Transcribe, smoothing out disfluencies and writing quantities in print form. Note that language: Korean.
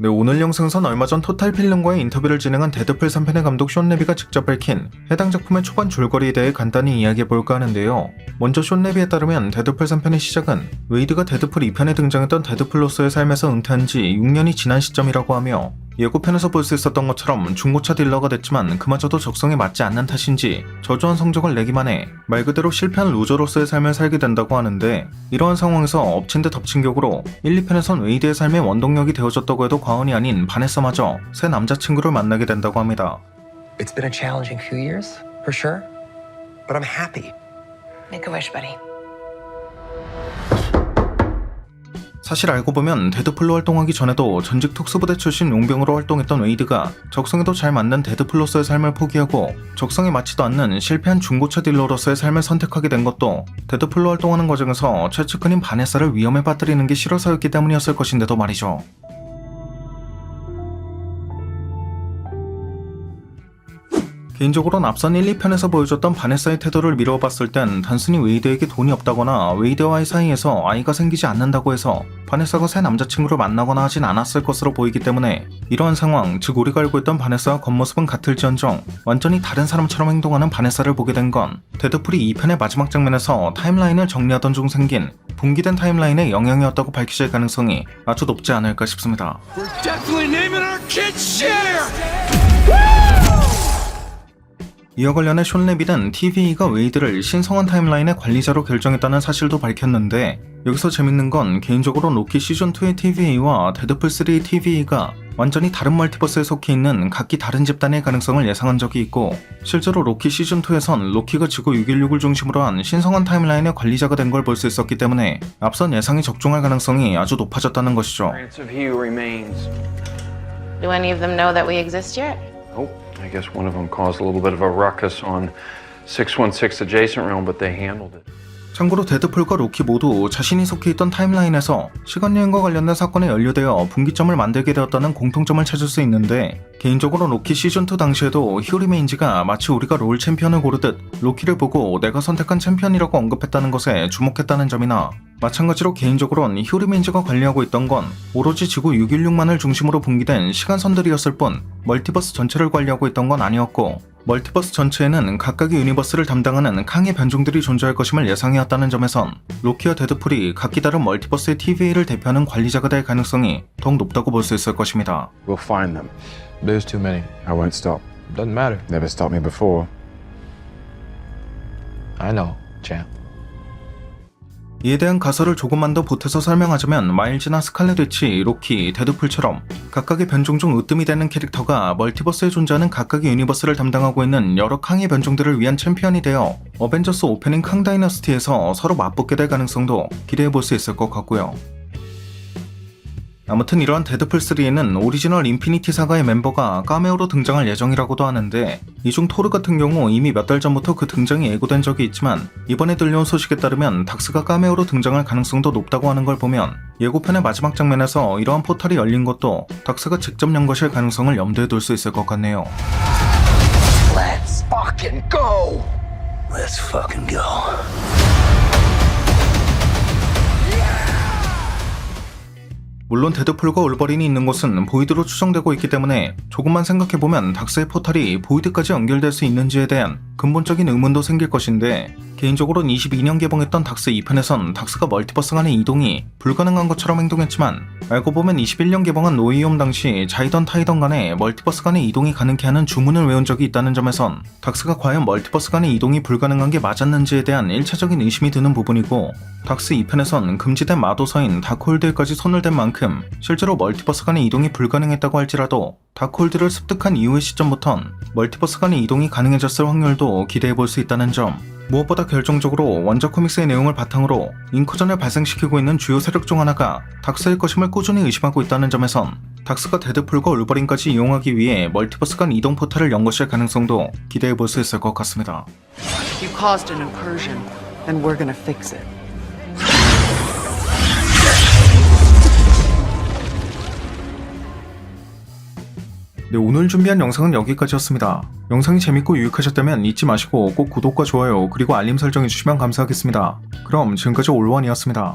네, 오늘 영상에선 얼마 전 토탈 필름과의 인터뷰를 진행한 데드풀 3편의 감독 숀 레비가 직접 밝힌 해당 작품의 초반 줄거리에 대해 간단히 이야기해볼까 하는데요. 먼저 숀 레비에 따르면 데드풀 3편의 시작은 웨이드가 데드풀 2편에 등장했던 데드풀로서의 삶에서 은퇴한 지 6년이 지난 시점이라고 하며, 예고편에서 볼 수 있었던 것처럼 중고차 딜러가 됐지만 그마저도 적성에 맞지 않는 탓인지 저조한 성적을 내기만 해 말 그대로 실패한 루저로서의 삶을 살게 된다고 하는데, 이러한 상황에서 엎친 데 덮친 격으로 1, 2편에선 웨이드의 삶의 원동력이 되어줬다고 해도 과언이 아닌 바네사마저 새 남자친구를 만나게 된다고 합니다. It's been a challenging few years, for sure, but I'm happy. Make a wish, buddy. 사실 알고 보면 데드풀로 활동하기 전에도 전직 특수부대 출신 용병으로 활동했던 웨이드가 적성에도 잘 맞는 데드풀로서의 삶을 포기하고 적성에 맞지도 않는 실패한 중고차 딜러로서의 삶을 선택하게 된 것도 데드풀로 활동하는 과정에서 최측근인 바네사를 위험에 빠뜨리는 게 싫어서였기 때문이었을 것인데도 말이죠. 개인적으로는 앞선 1, 2편에서 보여줬던 바네사의 태도를 미뤄봤을 땐 단순히 웨이드에게 돈이 없다거나 웨이드와의 사이에서 아이가 생기지 않는다고 해서 바네사가 새 남자친구를 만나거나 하진 않았을 것으로 보이기 때문에, 이러한 상황, 즉 우리가 알고 있던 바네사와 겉모습은 같을지언정 완전히 다른 사람처럼 행동하는 바네사를 보게 된 건 데드풀이 2편의 마지막 장면에서 타임라인을 정리하던 중 생긴 분기된 타임라인의 영향이었다고 밝혀질 가능성이 아주 높지 않을까 싶습니다. 이와 관련해 숀 레비는 TVE가 웨이드를 신성한 타임라인의 관리자로 결정했다는 사실도 밝혔는데, 여기서 재밌는 건 개인적으로 로키 시즌2의 TVE와 데드풀3의 TVE가 완전히 다른 멀티버스에 속해 있는 각기 다른 집단의 가능성을 예상한 적이 있고, 실제로 로키 시즌2에선 로키가 지구 616을 중심으로 한 신성한 타임라인의 관리자가 된 걸 볼 수 있었기 때문에 앞선 예상에 적중할 가능성이 아주 높아졌다는 것이죠. Do any of them know that we exist yet? Nope. I guess one of them caused a little bit of a ruckus on 616 adjacent realm, but they handled it. 참고로 데드풀과 로키 모두 자신이 속해 있던 타임라인에서 시간여행과 관련된 사건에 연루되어 분기점을 만들게 되었다는 공통점을 찾을 수 있는데, 개인적으로 로키 시즌2 당시에도 히어리메인지가 마치 우리가 롤 챔피언을 고르듯 로키를 보고 내가 선택한 챔피언이라고 언급했다는 것에 주목했다는 점이나, 마찬가지로 개인적으로는 히어리메인지가 관리하고 있던 건 오로지 지구 616만을 중심으로 분기된 시간선들이었을 뿐 멀티버스 전체를 관리하고 있던 건 아니었고, 멀티버스 전체에는 각각의 유니버스를 담당하는 강의 변종들이 존재할 것임을 예상해왔다는 점에선 로키와 데드풀이 각기 다른 멀티버스의 TVA를 대표하는 관리자가 될 가능성이 더욱 높다고 볼 수 있을 것입니다. We'll find them. There's too many. I won't stop. Doesn't matter. Never stopped me before. I know, champ. 이에 대한 가설을 조금만 더 보태서 설명하자면, 마일즈나 스칼렛 위치, 로키, 데드풀처럼 각각의 변종 중 으뜸이 되는 캐릭터가 멀티버스에 존재하는 각각의 유니버스를 담당하고 있는 여러 캉의 변종들을 위한 챔피언이 되어 어벤져스 오프닝 캉 다이너스티에서 서로 맞붙게 될 가능성도 기대해볼 수 있을 것 같고요. 아무튼 이러한 데드풀3에는 오리지널 인피니티 사가의 멤버가 카메오로 등장할 예정이라고도 하는데, 이 중 토르 같은 경우 이미 몇 달 전부터 그 등장이 예고된 적이 있지만, 이번에 들려온 소식에 따르면 닥스가 카메오로 등장할 가능성도 높다고 하는 걸 보면 예고편의 마지막 장면에서 이러한 포탈이 열린 것도 닥스가 직접 연 것일 가능성을 염두에 둘 수 있을 것 같네요. Let's fucking go! Let's fucking go. 물론 데드풀과 올버린이 있는 곳은 보이드로 추정되고 있기 때문에 조금만 생각해보면 닥스의 포탈이 보이드까지 연결될 수 있는지에 대한 근본적인 의문도 생길 것인데, 개인적으로는 22년 개봉했던 닥스 2편에선 닥스가 멀티버스 간의 이동이 불가능한 것처럼 행동했지만, 알고 보면 21년 개봉한 노이홈 당시 자이던 타이던 간에 멀티버스 간의 이동이 가능케 하는 주문을 외운 적이 있다는 점에선 닥스가 과연 멀티버스 간의 이동이 불가능한 게 맞았는지에 대한 1차적인 의심이 드는 부분이고, 닥스 2편에선 금지된 마도서인 다크홀드에까지 손을 댄 만큼 실제로 멀티버스 간의 이동이 불가능했다고 할지라도 다크홀드를 습득한 이후의 시점부턴 멀티버스 간의 이동이 가능해졌을 확률도 기대해볼 수 있다는 점, 무엇보다 결정적으로 원작 코믹스의 내용을 바탕으로 인커전을 발생시키고 있는 주요 세력 중 하나가 닥스일 것임을 꾸준히 의심하고 있다는 점에선 닥스가 데드풀과 울버린까지 이용하기 위해 멀티버스 간 이동 포탈을 연 것일 가능성도 기대해볼 수 있을 것 같습니다. You caused an incursion, and we're gonna fix it. 네, 오늘 준비한 영상은 여기까지였습니다. 영상이 재밌고 유익하셨다면 잊지 마시고 꼭 구독과 좋아요 그리고 알림 설정해주시면 감사하겠습니다. 그럼 지금까지 올원이었습니다.